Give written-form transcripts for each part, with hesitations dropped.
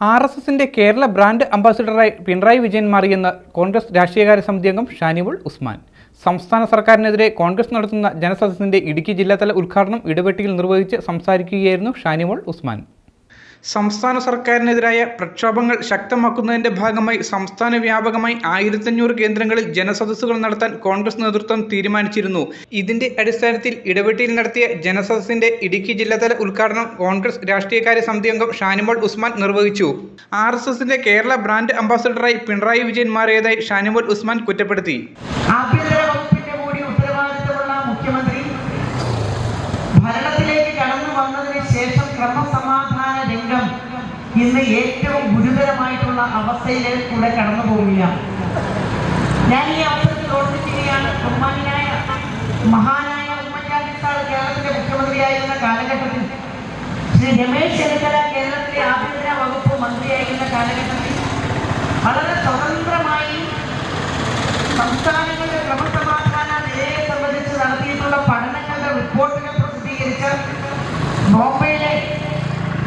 RSSന്റെ Kerala brand അംബാസിഡറായി Pinarayi Vijayan മാറിയെന്ന് കോൺഗ്രസ് രാഷ്ട്രീയകാര്യ സമിതി അംഗം ഷാനിമോൾ ഉസ്മാൻ. സംസ്ഥാന സർക്കാരിനെതിരെ കോൺഗ്രസ് നടത്തുന്ന ജനസദസ്സിന്റെ ഇടുക്കി ജില്ലാതല ഉദ്ഘാടനം ഇടവെട്ടിയിൽ നിർവഹിച്ച് സംസാരിക്കുകയായിരുന്നു ഷാനിമോൾ ഉസ്മാൻ. സംസ്ഥാന സർക്കാരിനെതിരായ പ്രക്ഷോഭങ്ങൾ ശക്തമാക്കുന്നതിന്റെ ഭാഗമായി സംസ്ഥാന വ്യാപകമായി 1500 കേന്ദ്രങ്ങളിൽ ജനസദസ്സുകൾ നടത്താൻ കോൺഗ്രസ് നേതൃത്വം തീരുമാനിച്ചിരുന്നു. ഇതിന്റെ അടിസ്ഥാനത്തിൽ ഇടവെട്ടിയിൽ നടത്തിയ ജനസദസ്സിന്റെ ഇടുക്കി ജില്ലാതല ഉദ്ഘാടനം കോൺഗ്രസ് രാഷ്ട്രീയകാര്യ സമിതി അംഗം ഷാനിമോൾ ഉസ്മാൻ നിർവഹിച്ചു. RSSന്റെ കേരള ബ്രാൻഡ് അംബാസിഡറായി പിണറായി വിജയൻ മാറിയതായി ഷാനിമോൾ ഉസ്മാൻ കുറ്റപ്പെടുത്തി. ഭരണത്തിലേക്ക് കടന്നു വന്നതിന് ശേഷം ക്രമസമാധാന രംഗം ഇന്ന് ഏറ്റവും ഗുരുതരമായിട്ടുള്ള അവസ്ഥയിലൂടെ കടന്നു പോവുകയാണ്. ഞാൻ ഈ അവസരത്തിൽ ഓർമ്മിക്കുകയാണ്, ബഹുമാനായ മഹാനായ ഉമ്മൻചാണ്ടി സാർ കേരളത്തിലെ മുഖ്യമന്ത്രിയായിരുന്ന കാലഘട്ടത്തിൽ, ശ്രീ രമേശ് ചെന്നിത്തല കേരളത്തിലെ ആഭ്യന്തര വകുപ്പ് മന്ത്രിയായിരുന്ന കാലഘട്ടത്തിൽ വളരെ സ്വതന്ത്രമായി സംസ്ഥാനങ്ങളുടെ ക്രമസമാധാന നിലയെ സംബന്ധിച്ച് നടത്തിയിട്ടുള്ള പഠനങ്ങളുടെ റിപ്പോർട്ടുകൾ ബോംബെയിലെ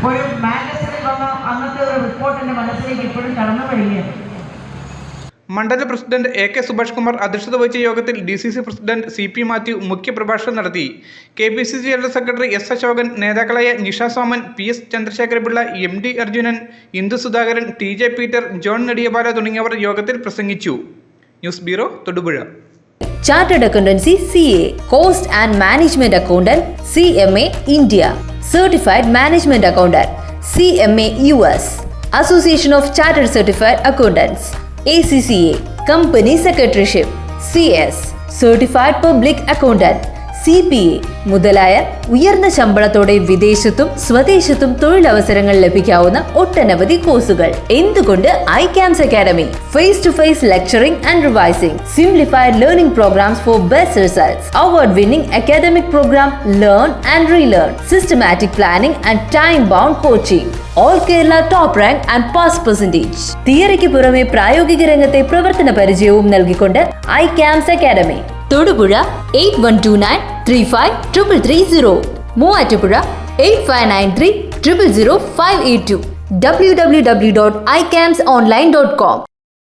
ഒരു മാഗസിനിൽ വന്ന അന്നത്തെ ഒരു റിപ്പോർട്ടിന്റെ മനസ്സിലേക്ക് ഇപ്പോഴും കടന്നു വരികയാണ്. മണ്ഡല പ്രസിഡന്റ് AK സുഭാഷ് കുമാർ അധ്യക്ഷത വഹിച്ച യോഗത്തിൽ DCC പ്രസിഡന്റ് CP മാത്യു മുഖ്യപ്രഭാഷണം നടത്തി. KPCC general secretary S Ashokan, നേതാക്കളായ Nisha Soman, PS Chandrasekharapillai, MD Arjunan, Indu Sudhakaran, TJ Peter, John Nediyapala തുടങ്ങിയവർ യോഗത്തിൽ പ്രസംഗിച്ചു. News bureau, Thodupuzha. Chartered Accountancy CA, Cost and Management Accountant CMA India, Certified Management Accountant CMA US, Association of Chartered Certified Accountants ACCA, Company Secretaryship CS, Certified Public Accountant CPA മുതലായ ഉയർന്ന ശമ്പളത്തോടെ വിദേശത്തും സ്വദേശത്തും തൊഴിലവസരങ്ങൾ ലഭിക്കാവുന്ന ഒട്ടനവധി കോഴ്സുകൾ. എന്തുകൊണ്ട് iCAMS Academy? Face to face lecturing and revising, simplified learning programs for best results, award winning academic program Learn and Relearn, systematic planning and time bound coaching, all Kerala top rank and pass percentage. തിയറിക്ക് പുറമെ പ്രായോഗിക രംഗത്തെ പ്രവർത്തന പരിചയവും നൽകിക്കൊണ്ട് iCAMS Academy. Thodupuzha 8129353330, Muvattupuzha 8593000582, www.icamsonline.com.